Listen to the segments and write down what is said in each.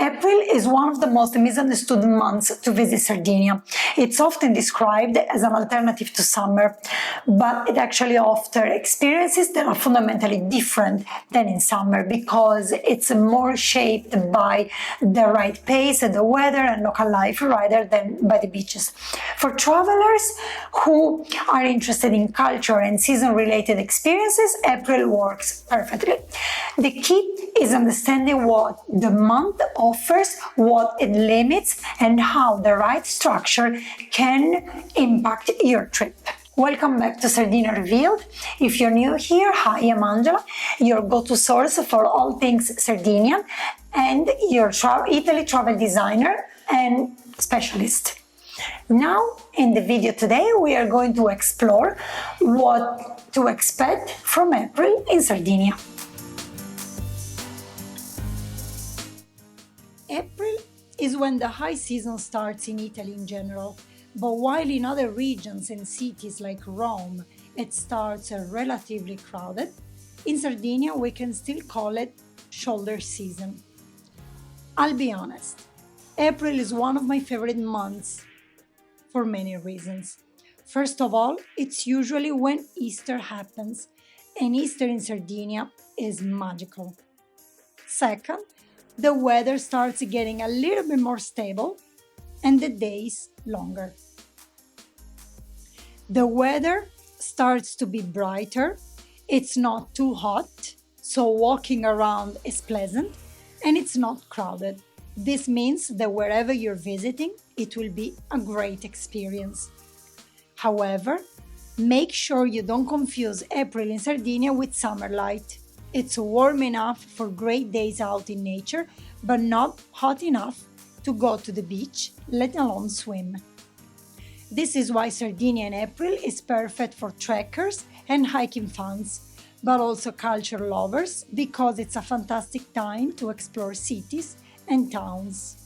April is one of the most misunderstood months to visit Sardinia. It's often described as an alternative to summer, but it actually offers experiences that are fundamentally different than in summer because it's more shaped by the right pace, the weather and local life rather than by the beaches. For travelers who are interested in culture and season-related experiences, April works perfectly. The key is understanding what the month offers, what it limits, and how the right structure can impact your trip. Welcome back to Sardinia Revealed. If you're new here, hi, I'm Angela, your go-to source for all things Sardinian and your Italy travel designer and specialist. Now, in the video today, we are going to explore what to expect from April in Sardinia. April is when the high season starts in Italy in general, but while in other regions and cities like Rome it starts relatively crowded, in Sardinia we can still call it shoulder season. I'll be honest, April is one of my favorite months for many reasons. First of all, it's usually when Easter happens, and Easter in Sardinia is magical. Second, the weather starts getting a little bit more stable and the days longer. The weather starts to be brighter, it's not too hot, so walking around is pleasant, and it's not crowded. This means that wherever you're visiting, it will be a great experience. However, make sure you don't confuse April in Sardinia with summer light. It's warm enough for great days out in nature, but not hot enough to go to the beach, let alone swim. This is why Sardinia in April is perfect for trekkers and hiking fans, but also culture lovers because it's a fantastic time to explore cities and towns.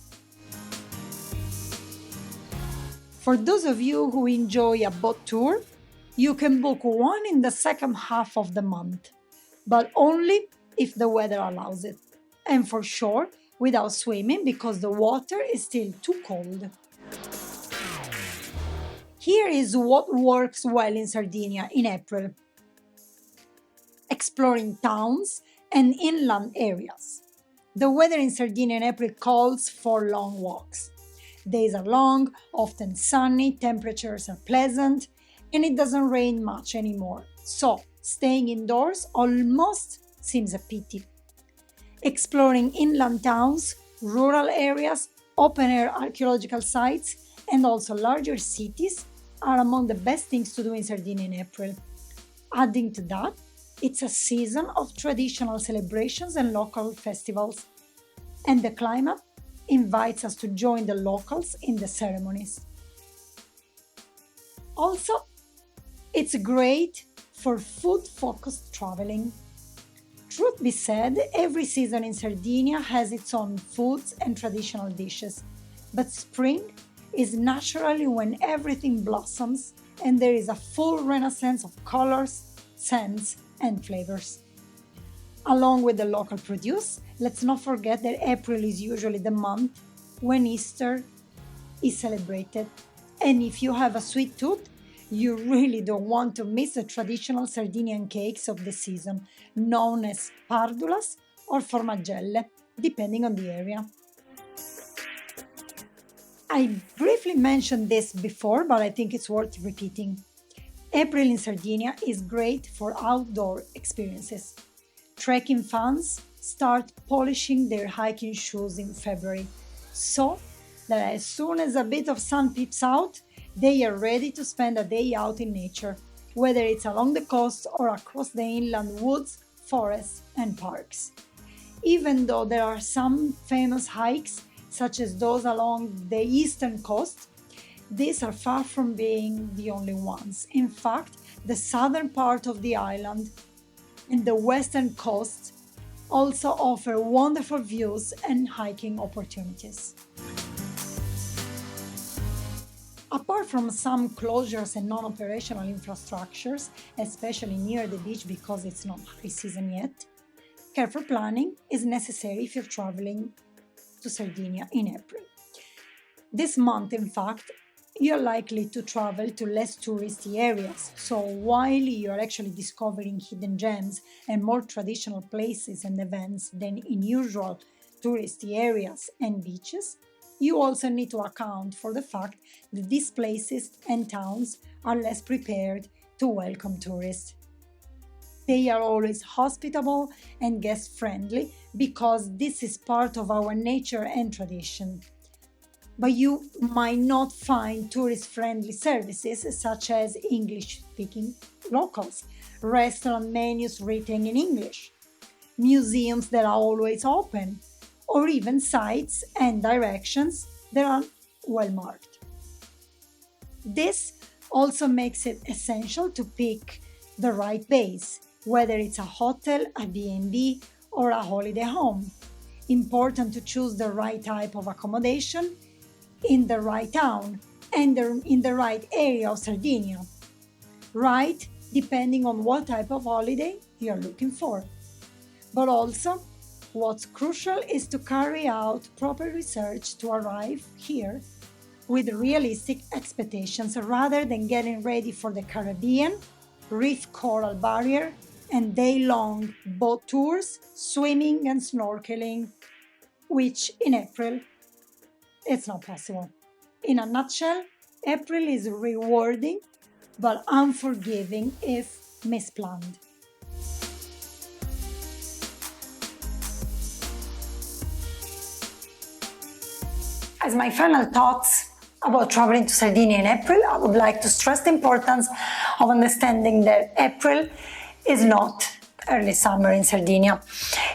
For those of you who enjoy a boat tour, you can book one in the second half of the month, but only if the weather allows it, and for sure without swimming because the water is still too cold. Here is what works well in Sardinia in April. Exploring towns and inland areas. The weather in Sardinia in April calls for long walks. Days are long, often sunny, temperatures are pleasant, and it doesn't rain much anymore, so staying indoors almost seems a pity. Exploring inland towns, rural areas, open-air archaeological sites, and also larger cities are among the best things to do in Sardinia in April. Adding to that, it's a season of traditional celebrations and local festivals, and the climate invites us to join the locals in the ceremonies. Also, it's great for food-focused traveling. Truth be said, every season in Sardinia has its own foods and traditional dishes, but spring is naturally when everything blossoms and there is a full renaissance of colors, scents, and flavors. Along with the local produce, let's not forget that April is usually the month when Easter is celebrated. And if you have a sweet tooth, you really don't want to miss the traditional Sardinian cakes of the season, known as pardulas or formagelle, depending on the area. I briefly mentioned this before, but I think it's worth repeating. April in Sardinia is great for outdoor experiences. Trekking fans start polishing their hiking shoes in February, so that as soon as a bit of sun peeps out, they are ready to spend a day out in nature, whether it's along the coast or across the inland woods, forests, and parks. Even though there are some famous hikes, such as those along the eastern coast, these are far from being the only ones. In fact, the southern part of the island and the western coast also offer wonderful views and hiking opportunities. Apart from some closures and non-operational infrastructures, especially near the beach because it's not high season yet, careful planning is necessary if you're traveling to Sardinia in April. This month, in fact, you're likely to travel to less touristy areas, so while you're actually discovering hidden gems and more traditional places and events than in usual touristy areas and beaches, you also need to account for the fact that these places and towns are less prepared to welcome tourists. They are always hospitable and guest-friendly because this is part of our nature and tradition. But you might not find tourist-friendly services such as English-speaking locals, restaurant menus written in English, museums that are always open, or even sites and directions that are well marked. This also makes it essential to pick the right base, whether it's a hotel, a B&B, or a holiday home. Important to choose the right type of accommodation in the right town and in the right area of Sardinia. Right, depending on what type of holiday you're looking for. But also, what's crucial is to carry out proper research to arrive here with realistic expectations rather than getting ready for the Caribbean, reef coral barrier, and day-long boat tours, swimming and snorkeling, which in April, it's not possible. In a nutshell, April is rewarding but unforgiving if misplanned. As my final thoughts about traveling to Sardinia in April, I would like to stress the importance of understanding that April is not early summer in Sardinia.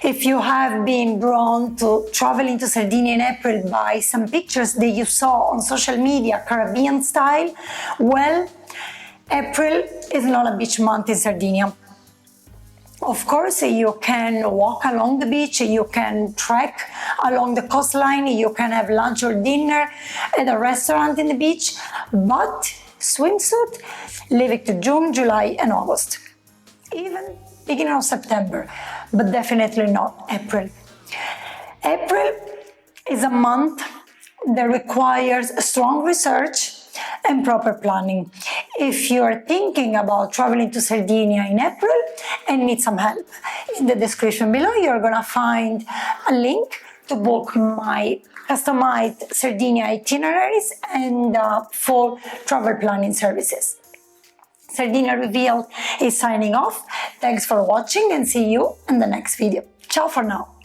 If you have been drawn to traveling to Sardinia in April by some pictures that you saw on social media, Caribbean style, well, April is not a beach month in Sardinia. Of course, you can walk along the beach, you can trek along the coastline, you can have lunch or dinner at a restaurant in the beach, but swimsuit, leave it to June, July and August. Even beginning of September, but definitely not April. April is a month that requires strong research and proper planning. If you're thinking about traveling to Sardinia in April and need some help, in the description below you're gonna find a link to book my customized Sardinia itineraries and full travel planning services. Sardinia Revealed is signing off. Thanks for watching and see you in the next video. Ciao for now.